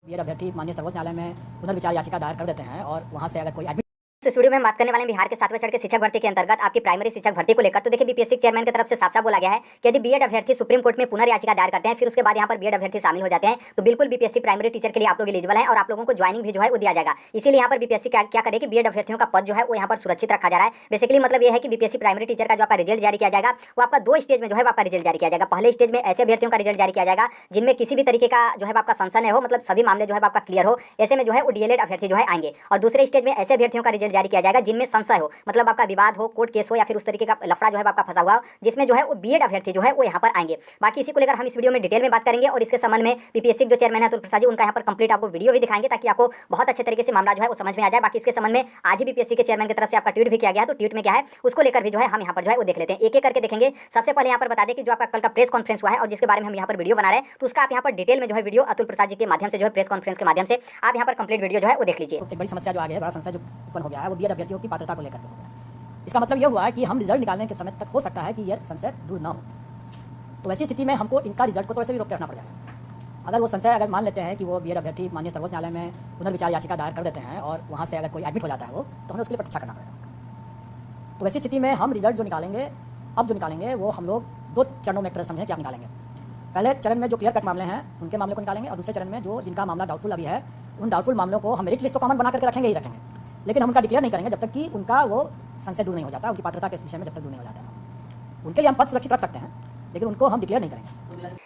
BEd अभ्यर्थी माननीय सर्वोच्च न्यायालय में पुनर्विचार याचिका दायर कर देते हैं और वहां से अगर कोई एडमिट। इस वीडियो में हम बात करने वाले हैं बिहार के 7वें चरण के शिक्षक भर्ती के अंतर्गत आपकी प्राइमरी शिक्षक भर्ती को लेकर। तो देखिए बीपीएससी चेयरमैन की तरफ से साफ-साफ बोला गया है कि यदि बीएड अभ्यर्थी सुप्रीम कोर्ट में पुनर्याचिका दायर करते हैं, फिर उसके बाद यहाँ पर बीएड अभ्यर्थी शामिल हो जाते हैं, तो बिल्कुल बीपीएससी प्राइमरी टीचर के लिए आप लोग एलिजिबल हैं और आप लोगों को ज्वाइनिंग भी जो है वो दिया जाएगा। इसीलिए यहाँ पर बीपीएससी क्या करे कि बीएड अभ्यर्थियों का पद जो है वो यहाँ पर सुरक्षित रखा जा रहा है। बेसिकली मतलब ये है कि बीपीएससी प्राइमरी टीचर का जो आपका रिजल्ट जारी किया जाएगा वो आपका 2 स्टेज में जो है आपका रिजल्ट जारी किया जाएगा। पहले स्टेज में ऐसे अभ्यर्थियों का रिजल्ट जारी किया जाएगा जिनमें किसी भी तरीके का जो है आपका संशय हो, मतलब सभी मामले जो है आपका क्लियर हो, ऐसे में जो है वो डीएलएड अभ्यर्थी जो है आएंगे। और दूसरे स्टेज में ऐसे अभ्यर्थियों का रिजल्ट जारी किया जाएगा जिनमें संशय हो, मतलब आपका विवाद हो, कोर्ट केस हो या फिर उस तरीके का लफड़ा जो है आपका फंसा हुआ हो, जिसमें जो है वो बीएड अभ्यर्थी जो है वो यहाँ पर आएंगे। बाकी इसी को लेकर हम इस वीडियो में डिटेल में बात करेंगे और इसके संबंध में बीपीएससी जो चेयरमैन है अतुल प्रसाद जी, उनका यहाँ पर कंप्लीट आपको वीडियो भी दिखाएंगे ताकि आपको बहुत अच्छे तरीके से मामला जो है वो समझ में आ जाए। बाकी इसके संबंध में आज ही बीपीएससी के चेयरमैन की तरफ से आपका ट्वीट भी किया गया है, तो ट्वीट में क्या है उसको लेकर भी जो है हम यहाँ पर जो है वो देख लेते हैं, एक एक करके देखेंगे। सबसे पहले यहाँ पर बता दें कि जो आपका कल का प्रेस कॉन्फ्रेंस हुआ है और जिसके बारे में हम यहाँ पर वीडियो बना रहे हैं, तो उसका आप यहाँ पर डिटेल में जो है वीडियो अतुल प्रसाद जी के माध्यम से जो है प्रेस कॉन्फ्रेंस के माध्यम से आप यहाँ पर कंप्लीट वीडियो जो है वो देख लीजिए। एक बड़ी समस्या जो आ गई है, बड़ा समस्या जो उत्पन्न हो गया है वो बीएड अभ्यर्थियों की पात्रता को लेकर के हो गया। इसका मतलब यह हुआ है कि हम रिजल्ट निकालने के समय तक हो सकता है कि यह संशय दूर न हो, तो ऐसी स्थिति में हमको इनका रिजल्ट को तो वैसे भी रोक के रखना पड़ जाएगा। अगर वो संशय अगर मान लेते हैं कि वो बीएड अभ्यर्थी माननीय सर्वोच्च न्यायालय में पुनर्विचार याचिका दायर कर देते हैं और वहाँ से अगर कोई एडमिट हो जाता है वो, तो हमें उसके लिए प्रतीक्षा करना पड़ेगा। तो ऐसी स्थिति में हम रिजल्ट जो निकालेंगे वो हम लोग 2 चरणों में एक तरह समझें कि आप निकालेंगे। पहले चरण में जो क्लियर कट मामले हैं उनके मामले को निकालेंगे और दूसरे चरण में जो जिनका मामला डाउटफुल अभी है उन डाउटफुल मामलों को हम मेरिट लिस्ट तो कॉमन बना करके रखेंगे ही रखेंगे, लेकिन हम उनका डिक्लेयर नहीं करेंगे जब तक कि उनका वो संशय दूर नहीं हो जाता, उनकी पात्रता के विषय में जब तक दूर नहीं हो जाता है। उनके लिए हम पद सुरक्षित रख सकते हैं लेकिन उनको हम डिक्लेयर नहीं करेंगे।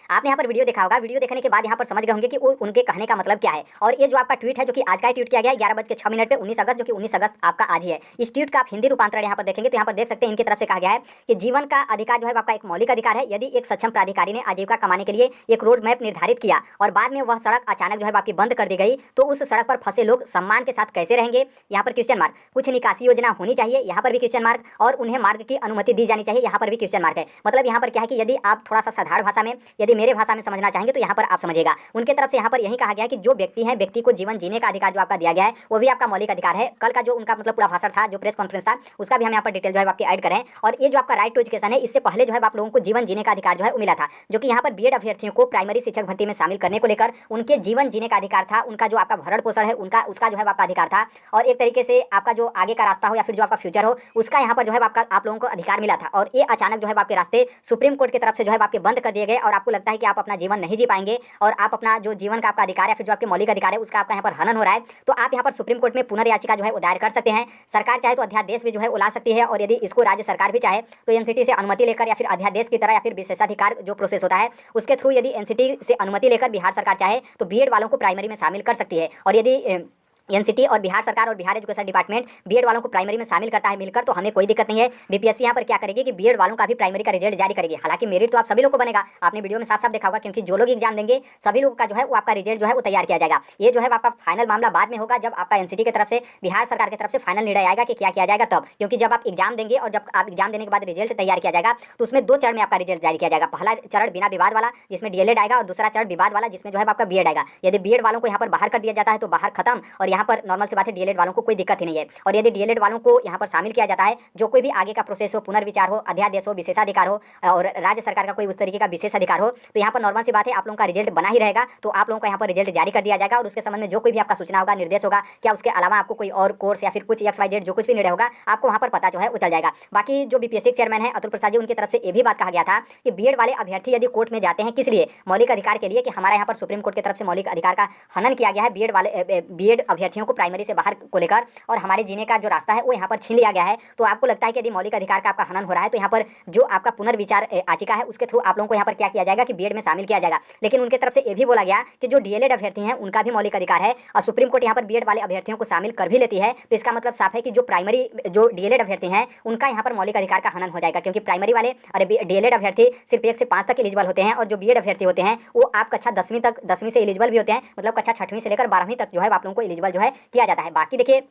आपने यहाँ पर वीडियो देखा होगा, वीडियो देखने के बाद यहाँ पर समझ गए होंगे कि उनके कहने का मतलब क्या है। और ये जो आपका ट्वीट है जो कि आज का ट्वीट किया गया 11:06 पे 19 अगस्त, जो कि 19 अगस्त आपका आज ही है। इस ट्वीट का आप हिंदी रूपांतरण यहाँ पर देखेंगे तो यहाँ पर देख सकते हैं इनकी तरफ से कहा गया है कि जीवन का अधिकार जो है आपका एक मौलिक अधिकार है। यदि एक सक्षम प्राधिकारी ने आजीविका कमाने के लिए एक रोड मैप निर्धारित किया और बाद में वह सड़क अचानक जो है आपकी बंद कर दी गई, तो उस सड़क पर फंसे लोग सम्मान के साथ कैसे रहेंगे? यहाँ पर क्वेश्चन मार्क। कुछ निकासी योजना होनी चाहिए, यहाँ पर भी क्वेश्चन मार्क। और उन्हें मार्ग की अनुमति दी जानी चाहिए, यहाँ पर भी क्वेश्चन मार्क है। मतलब यहाँ पर क्या है कि यदि आप थोड़ा सा साधारण भाषा में, यदि मेरे भाषा में समझना चाहेंगे तो यहाँ पर आप समझिएगा। उनके तरफ से यहाँ पर यही कहा गया है कि जो व्यक्ति है, व्यक्ति को जीवन जीने का अधिकार जो आपका दिया गया है वो भी आपका मौलिक अधिकार है। कल का जो उनका मतलब पूरा भाषण था, जो प्रेस कॉन्फ्रेंस था, उसका भी हम यहाँ पर डिटेल जो है आपकी ऐड करें। और ये जो आपका राइट टू एजुकेशन है, इससे पहले जो है आप लोगों को जीवन जीने का अधिकार जो है वो मिला था, जो कि यहाँ पर बीएड अभ्यर्थियों को प्राइमरी शिक्षक भर्ती में शामिल करने को लेकर उनके जीवन जीने का अधिकार था, उनका जो आपका भरण पोषण है उनका उसका जो है आपका अधिकार था, और एक तरीके से आपका जो आगे का रास्ता हो या फिर जो आपका फ्यूचर हो उसका यहाँ पर जो है आपका आप लोगों को अधिकार मिला था। और ये अचानक जो है आपके रास्ते सुप्रीम कोर्ट की तरफ से जो है आपके बंद कर दिए गए और आपको लगता है कि आप अपना जीवन नहीं जी पाएंगे और आप अपना जो जीवन का आपका अधिकार है फिर जो आपके मौलिक अधिकार है उसका आपका यहाँ पर हनन हो रहा है, तो आप यहाँ पर सुप्रीम कोर्ट में पुनर्याचिका जो है वो दायर कर सकते हैं। सरकार चाहे तो अध्यादेश भी जो है वो ला सकती है, और यदि इसको राज्य सरकार भी चाहे तो एनसीटी से अनुमति लेकर या फिर अध्यादेश की तरह या फिर विशेषाधिकार जो प्रोसेस होता है उसके थ्रू यदि एनसीटी से अनुमति लेकर बिहार सरकार चाहे तो बीएड वालों को प्राइमरी में शामिल कर सकती है। और यदि एनसीटी और बिहार सरकार और बिहार एजुकेशन डिपार्टमेंट बीएड वालों को प्राइमरी में शामिल करता है मिलकर, तो हमें कोई दिक्कत नहीं है। बीपीएससी यहाँ पर क्या करेगी कि बीएड वालों का भी प्राइमरी का रिजल्ट जारी करेगी। हालांकि मेरिट तो आप सभी लोग को बनेगा, आपने वीडियो में साफ साफ देखा होगा, क्योंकि जो लोग एग्जाम देंगे सभी लोगों का जो है वो आपका रिजल्ट जो है वो तैयार किया जाएगा। ये जो है आपका फाइनल मामला बाद में होगा जब आपका एनसीटी की तरफ से बिहार सरकार की तरफ से फाइनल निर्णय आएगा कि क्या किया जाएगा तब, क्योंकि जब आप एग्जाम देंगे और जब आप एग्जाम देने के बाद रिजल्ट तैयार किया जाएगा तो उसमें 2 चरण में आपका रिजल्ट जारी किया जाएगा। पहला चरण बिना विवाद वाला जिसमें डीएलएड आएगा, और दूसरा चरण विवाद वाला जिसमें जो है आपका बीएड आएगा। यदि बीएड वालों को यहाँ पर बाहर कर दिया जाता है तो बाहर खत्म, और यहाँ पर नॉर्मल सी बात है डीएलएड वालों को कोई दिक्कत ही नहीं है। और यदि डीएलएड वालों को यहाँ पर शामिल किया जाता है, जो कोई भी आगे का प्रोसेस हो, पुनर्विचार हो, अध्यादेश हो, विशेषाधिकार हो और राज्य सरकार का कोई उस तरीके का विशेष अधिकार हो, तो यहाँ पर नॉर्मल सी बात है आप लोगों का रिजल्ट बना ही रहेगा। तो आप लोगों का यहाँ पर रिजल्ट जारी कर दिया जाएगा और उसके संबंध में जो कोई भी आपका सूचना होगा, निर्देश होगा, क्या उसके अलावा आपको कोई और कोर्स या फिर कुछ XYZ जो कुछ भी निर्णय होगा आपको वहाँ पर पता जो है वो चल जाएगा। बाकी जो बीपीएससी चेयरमैन है अतुल प्रसाद जी, उनकी तरफ से ये भी बात कहा गया था कि बीएड वाले अभ्यर्थी यदि कोर्ट में जाते हैं किस लिए? मौलिक अधिकार के लिए, कि हमारा यहाँ पर सुप्रीम कोर्ट की तरफ से मौलिक अधिकार का हनन किया गया है बीएड अभ्यर्थियों को प्राइमरी से बाहर को लेकर, और हमारे जीने का जो रास्ता है वो यहाँ पर छीन लिया गया है। तो आपको लगता है कि यदि मौलिक अधिकार का आपका हनन हो रहा है तो यहाँ पर जो आपका पुनर्विचार याचिका है उसके थ्रू आप लोगों को यहाँ पर क्या किया जाएगा कि बीएड में शामिल किया जाएगा। लेकिन उनके तरफ से ये भी बोला गया कि जो डीएलएड अभ्यर्थी हैं उनका भी मौलिक अधिकार है, और सुप्रीम कोर्ट यहाँ पर बीएड वाले अभ्यर्थियों को शामिल कर भी लेती है, तो इसका मतलब साफ है कि जो प्राइमरी जो डीएलएड अभ्यर्थी हैं उनका यहाँ पर मौलिक अधिकार का हनन हो जाएगा, क्योंकि प्राइमरी वाले और डीएलएड अभ्यर्थी सिर्फ 1 से 5 तक एलिजिबल होते हैं, और जो बीएड अभ्यर्थी होते हैं वो आप कक्षा 10वीं तक 10वीं से एलिजिबल भी होते हैं, मतलब कक्षा 6वीं से लेकर 12वीं तक जो है आप लोगों को एलिजिबल जो है किया जाता है। बाकी देखिए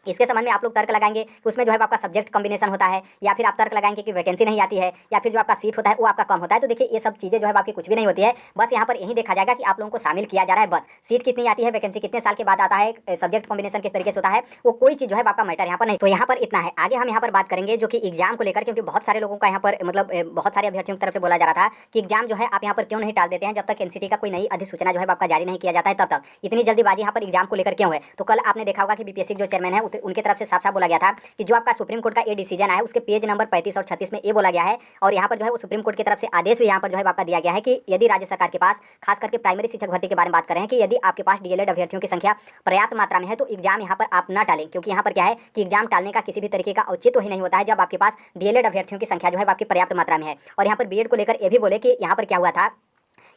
इसके संबंध में आप लोग तर्क लगाएंगे कि उसमें जो है आपका सब्जेक्ट कॉम्बिनेशन होता है, या फिर आप तर्क लगाएंगे कि वैकेंसी नहीं आती है, या फिर जो आपका सीट होता है वो आपका कम होता है। तो देखिए ये सब चीज़ें जो है आपकी कुछ भी नहीं होती है, बस यहाँ पर यही देखा जाएगा कि आप लोगों को शामिल किया जा रहा है। बस सीट कितनी आती है, वैकेंसी कितने साल के बाद आता है, सब्जेक्ट कॉम्बिनेशन किस तरीके से होता है, वो कोई चीज़ जो है आपका मैटर यहाँ पर नहीं। तो यहाँ पर इतना है। आगे हम यहाँ पर बात करेंगे जो कि एग्जाम को लेकर, क्योंकि बहुत सारे लोगों का यहाँ पर मतलब बहुत सारे अभ्यर्थियों की तरफ से बोला जा रहा था कि एग्जाम जो है आप यहाँ पर क्यों नहीं टाल देते हैं, जब तक एनसीटी का कोई नई अधिसूचना जो है आपका जारी नहीं किया जाता है तब तक इतनी जल्दीबाजी यहाँ पर एग्जाम को लेकर क्यों है। तो कल आपने देखा होगा कि बीपीएससी जो चेयरमैन है उनकी तरफ से साफ साफ बोला गया था कि जो आपका सुप्रीम कोर्ट का ये डिसीजन है उसके पेज नंबर 35 और 36 में ये बोला गया है, और यहाँ पर जो है वो सुप्रीम कोर्ट की तरफ से आदेश भी यहाँ पर जो है आपका दिया गया है कि यदि राज्य सरकार के पास खास करके प्राइमरी शिक्षक भर्ती के बारे में बात करें कि यदि आपके पास डीएलएड अभ्यर्थियों की संख्या पर्याप्त मात्रा में है तो एग्जाम यहाँ पर आप ना टालें, क्योंकि यहाँ पर क्या है कि एग्जाम टालने का किसी भी तरीके का औचित्य ही नहीं होता है जब आपके पास डीएलएड अभ्यर्थियों की संख्या जो है आपकी पर्याप्त मात्रा में है। और यहाँ पर बीएड को लेकर ये भी बोले कि यहाँ पर क्या हुआ था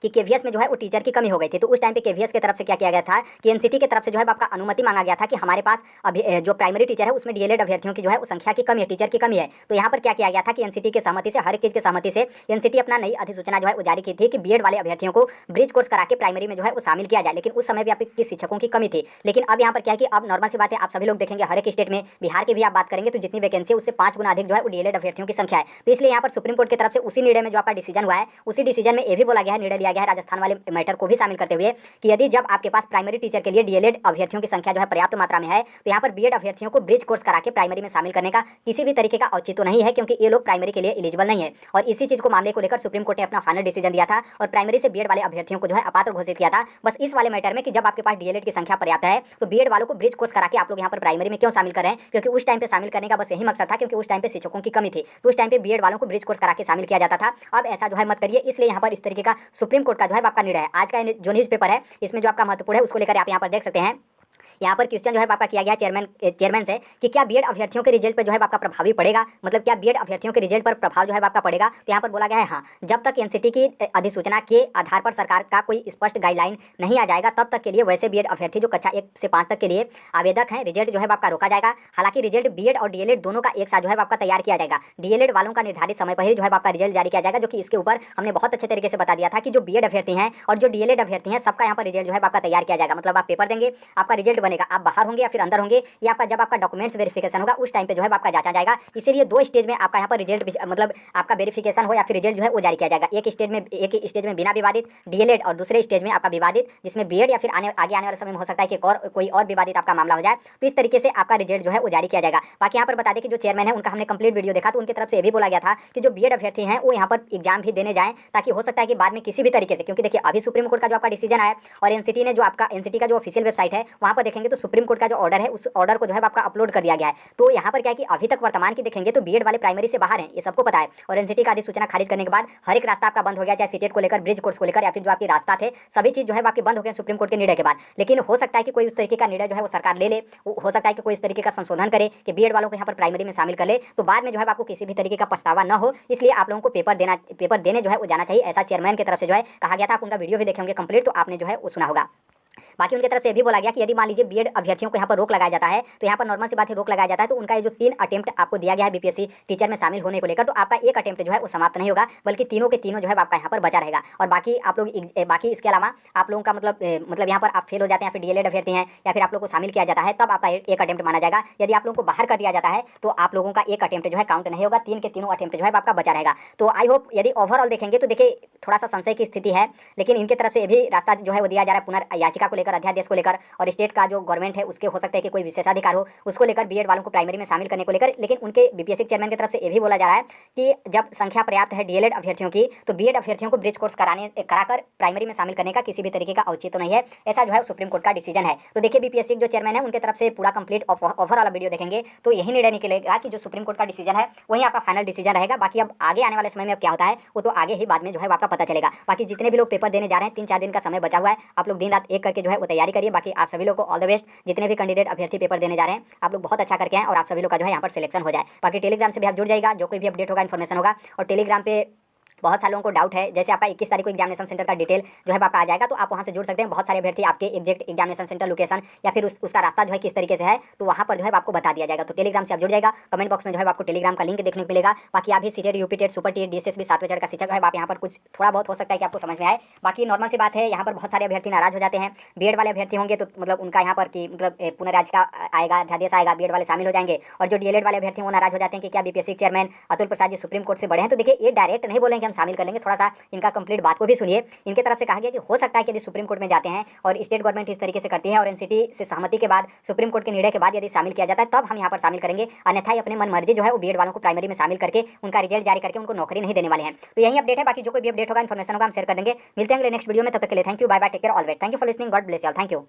कि केवीएस में जो है वो टीचर की कमी हो गई थी, तो उस टाइम पे केवीएस की तरफ से क्या किया गया था कि एनसीटी की तरफ से जो है आपका अनुमति मांगा गया था कि हमारे पास अभी जो प्राइमरी टीचर है उसमें डीएलएड अभ्यर्थियों की जो है वो संख्या की कमी है, टीचर की कमी है। तो यहाँ पर क्या किया गया था कि एनसीटी की सहमति से, हर एक चीज़ की सहमति से एनसीटी अपना नई अधिसूचना जो है वो जारी की थी कि बीएड वाले अभ्यर्थियों को ब्रिज कोर्स करा के प्राइमरी में जो है वो शामिल किया जाए। लेकिन उस समय भी आपकी शिक्षकों की कमी थी। लेकिन अब यहाँ पर क्या है कि अब नॉर्मल सी बात है, आप सभी लोग देखेंगे हर एक स्टेट में, बिहार की भी आप बात करेंगे तो जितनी वैकेंसी है उससे 5 गुना अधिक जो है वो डीएलएड अभ्यर्थियों की संख्या है। तो इसलिए यहाँ पर सुप्रीम कोर्ट की तरफ से उसी निर्णय में जो आपका डिसीजन हुआ है, उसी डिसीजन में ये भी बोला गया है, निर्णय लिया गया है राजस्थान वाले मैटर को भी शामिल करते हुए कि यदि जब आपके पास प्राइमरी टीचर के लिए डीएलएड अभ्यर्थियों की संख्या जो है पर्याप्त मात्रा में है तो यहाँ पर बीएड अभ्यर्थियों को ब्रिज कोर्स करा के प्राइमरी में शामिल करने का किसी भी तरीके का औचित्य नहीं है, क्योंकि ये लोग प्राइमरी के लिए एलिजिबल नहीं है। और इसी चीज को मामले को लेकर सुप्रीम कोर्ट ने अपना फाइनल डिसीजन दिया था और प्राइमरी से बीएड वाले अभ्यर्थियों को जो है अपात्र घोषित किया था, बस इस वाले मैटर में कि जब आपके पास डीएलएड की संख्या पर्याप्त है तो बीएड वालों को ब्रिज कोर्स करा के आप लोग यहाँ पर प्राइमरी में क्यों शामिल कर रहे हैं, क्योंकि उस टाइम पे शामिल करने का बस यही मकसद था, क्योंकि उस टाइम पे शिक्षकों की कमी थी, तो उस टाइम पे बीएड वालों को ब्रिज कोर्स करा के शामिल किया जाता था। अब ऐसा जो है मत करिए, इसलिए यहाँ पर इस तरीके का सुप्रीम कोर्ट का जो है आपका निर्णय है। आज का जो न्यूज़पेपर है इसमें जो आपका महत्वपूर्ण है उसको लेकर आप यहाँ पर देख सकते हैं। यहाँ पर क्वेश्चन जो है आपका किया गया चेयरमैन से कि क्या बीएड अभ्यर्थियों के रिजल्ट पर जो है आपका प्रभावी पड़ेगा, मतलब क्या बीएड अभ्यर्थियों के रिजल्ट पर प्रभाव जो है आपका पड़ेगा। तो यहाँ पर बोला गया है हाँ, जब तक एनसीटी की अधिसूचना के आधार पर सरकार का कोई स्पष्ट गाइडलाइन नहीं आ जाएगा तब तक के लिए वैसे बीएड अभ्यर्थी जो कक्षा 1 से 5 तक के लिए आवेदक हैं रिजल्ट जो है आपका रोका जाएगा। हालांकि रिजल्ट बीएड और डीएलएड दोनों का एक साथ जो है आपका तैयार किया जाएगा। डीएलएड वालों का निर्धारित समय पर ही जो है आपका रिजल्ट जारी किया जाएगा, जो कि इसके ऊपर हमने बहुत अच्छे तरीके से बता दिया था कि जो बीएड अभ्यर्थी हैं और जो डीएलएड अभ्यर्थी हैं सबका यहाँ पर रिजल्ट जो है आपका तैयार किया जाएगा। मतलब आप पेपर देंगे, आपका रिजल्ट बनेगा, आप बाहर होंगे या फिर अंदर होंगे, या आपका जब आपका डॉक्यूमेंट्स वेरिफिकेशन होगा उस टाइम पे जो है आपका जांचा जाएगा। इसीलिए 2 स्टेज में आपका यहाँ पर रिजल्ट मतलब आपका वेरिफिकेशन हो या फिर रिजल्ट जो है वो जारी किया जाएगा। एक स्टेज में बिना विवादित डीएलएड और दूसरे स्टेज में आपका विवादित, जिसमें बीएड या फिर आगे आने वाले समय में हो सकता है कि कोई और विवादित आपका मामला हो जाए। तो इस तरीके से आपका रिजल्ट जो है वो जारी किया जाएगा। बाकी यहाँ पर बता दें कि जो चेयरमैन है उनका हमने कंप्लीट वीडियो देखा तो उनकी तरफ से ये भी बोला गया था कि जो बीएड अभ्यर्थी हैं वो यहाँ पर एग्जाम भी देने जाएं, ताकि हो सकता है कि बाद में किसी भी तरीके से, क्योंकि देखिए अभी सुप्रीम कोर्ट का जो आपका डिसीजन आया और एनसीटी ने जो आपका एनसीटी का जो ऑफिशियल वेबसाइट है वहाँ पर देखेंगे तो सुप्रीम कोर्ट का जो ऑर्डर है उस ऑर्डर को जो है आपका अपलोड कर दिया गया है। तो यहाँ पर क्या है कि अभी तक वर्तमान की देखेंगे तो बीएड वाले प्राइमरी से बाहर हैं, ये सबको पता है। और एनसीटी का अधिसूचना खारिज करने के बाद हर एक रास्ता आपका बंद हो गया, चाहे सीटेट को लेकर, ब्रिज कोर्स को लेकर, या फिर जो आपके रास्ता थे सभी चीज जो है आपके बंद हो गए सुप्रीम कोर्ट के निर्णय के बाद। लेकिन हो सकता है कि कोई उस तरीके का निर्णय जो है वो सरकार ले हो सकता है कि कोई इस तरीके का संशोधन करे कि बीएड वालों को यहाँ पर प्राइमरी में शामिल कर ले, तो बाद में जो है आपको किसी भी तरीके का पछतावा न हो। इसलिए आप लोगों को पेपर देने जो है वो जाना चाहिए, ऐसा चेयरमैन की तरफ से जो है कहा गया था। आप उनका वीडियो भी देखे होंगे कंप्लीट, तो आपने जो है वो सुना होगा। बाकी उनकी तरफ से भी बोला गया कि यदि मान लीजिए बीएड अभ्यर्थियों को यहाँ पर रोक लगाया जाता है तो यहाँ पर नॉर्मल सी बात है रोक लगाया जाता है तो उनका ये जो 3 अटेम्प्ट आपको दिया गया है बीपीएससी टीचर में शामिल होने को लेकर, तो आपका एक अटेम्प्ट जो है वो समाप्त नहीं होगा, बल्कि तीनों के तीनों जो है आपका यहाँ पर बचा रहेगा। और बाकी आप लोग बाकी इसके अलावा आप लोगों का मतलब यहाँ पर आप फेल हो जाते हैं, फिर डीएलएड अभ्यर्थी हैं या फिर आप लोग को शामिल किया जाता है तब आपका एक अटेम्प्ट माना जाएगा। यदि आप लोगों को बाहर कर दिया जाता है तो आप लोगों का एक अटेम्प्ट जो है काउंट नहीं होगा, 3 के तीनों अटेम्प्ट जो है आपका बचा रहेगा। तो आई होप यदि ओवरऑल देखेंगे तो देखिए थोड़ा सा संशय की स्थिति है, लेकिन इनकी तरफ से ये भी रास्ता जो है वो दिया जा रहा है पुनर्याचिका को लेकर, अध्यादेश को लेकर, और स्टेट का जो गवर्नमेंट है उसके हो सकता है कि कोई विशेषाधिकार हो उसको लेकर बीएड वालों को प्राइमरी में शामिल करने को लेकर। लेकिन उनके बीपीएससी चेयरमैन की तरफ से ये भी बोला जा रहा है कि जब संख्या पर्याप्त है डीएलएड अभ्यर्थियों की तो बीएड अभ्यर्थियों को ब्रिज कोर्स कराकर प्राइमरी में शामिल करने का किसी भी तरीके का औचित्य तो नहीं है, ऐसा जो है सुप्रीम कोर्ट का डिसीजन है। तो देखिए बीपीएससी जो चेयरमैन है उनकी तरफ से पूरा कंप्लीट ओवरऑल वाला वीडियो देखेंगे तो यही निर्णय निकलेगा कि जो सुप्रीम कोर्ट का डिसीजन है वही आपका फाइनल डिसीजन रहेगा। बाकी अब आगे आने वाले समय में अब क्या होता है वो तो आगे ही बाद में जो है आपका पता चलेगा। बाकी जितने भी लोग पेपर देने जा रहे हैं 3-4 दिन का समय बचा हुआ है, आप लोग दिन रात एक करके जो है वो तैयारी करिए। बाकी आप सभी लोग को ऑल द बेस्ट। जितने भी कैंडिडेट अभ्यर्थी पेपर देने जा रहे हैं आप लोग बहुत अच्छा करके आए और आप सभी लोग का जो है यहाँ पर सिलेक्शन हो जाए। बाकी टेलीग्राम से भी आप जुड़ जाएगा, जो कोई भी अपडेट होगा, इन्फॉर्मेशन होगा, और टेलीग्राम पे बहुत सारे लोगों को डाउट है, जैसे आपका 21 तारीख को एग्जामिनेशन सेंटर का डिटेल जो है आपका आ जाएगा, तो आप वहाँ से जुड़ सकते हैं। बहुत सारे अभ्यर्थी आपके एग्जैक्ट एग्जामिनेशन सेंटर लोकेशन या फिर उसका रास्ता जो है किस तरीके से है, तो वहाँ पर जो है आपको बता दिया जाएगा। तो टेलीग्राम से आप जुड़ जाएगा, कमेंट बॉक्स में जो है आपको टेलीग्राम का लिंक देखने को मिलेगा। बाकी आप भी CTET, UPTET, super TET, DSSB 7वें चरण का शिक्षक है, आप यहाँ पर कुछ थोड़ा बहुत हो सकता है कि आपको समझ में आए। बाकी नॉर्मल सी बात है, यहाँ पर बहुत सारे अभ्यर्थी नाराज हो जाते हैं। बीएड वाले अभ्यर्थी होंगे तो मतलब उनका यहाँ पर कि मतलब पुनर्राज का आएगा, अध्यादेश आएगा, बीएड वाले शामिल हो जाएंगे। और जो डीएलएड वाले अभ्यर्थी वो नाराज हो जाते हैं कि क्या BPSC chairman Atul Prasad ji supreme court से बड़े हैं। तो देखिए, ये डायरेक्ट नहीं बोलेंगे हम शामिल कर लेंगे, थोड़ा सा इनका कंप्लीट बात को भी सुनिए। इनके तरफ से कहा गया कि हो सकता है कि यदि सुप्रीम कोर्ट में जाते हैं और स्टेट गवर्नमेंट इस तरीके से करती है और एनसीटी से सहमति के बाद सुप्रीम कोर्ट के निर्णय के बाद यदि शामिल किया जाता है, तब हम यहाँ पर शामिल करेंगे। अन्यथा ही अपने मन मर्जी जो है वो बीएड वालों को प्राइमरी में शामिल करके उनका रिजल्ट जारी करके उनको नौकरी नहीं देने वाले हैं। तो यही अपडेट है, बाकी जो कोई भी अपडेट होगा, इन्फॉर्मेशन होगा, हम शेयर कर देंगे। मिलते हैं अगले नेक्स्ट वीडियो में, तब तक के लिए thank you, bye bye, take care, all wait, thank you for listening, God bless you all, thank you.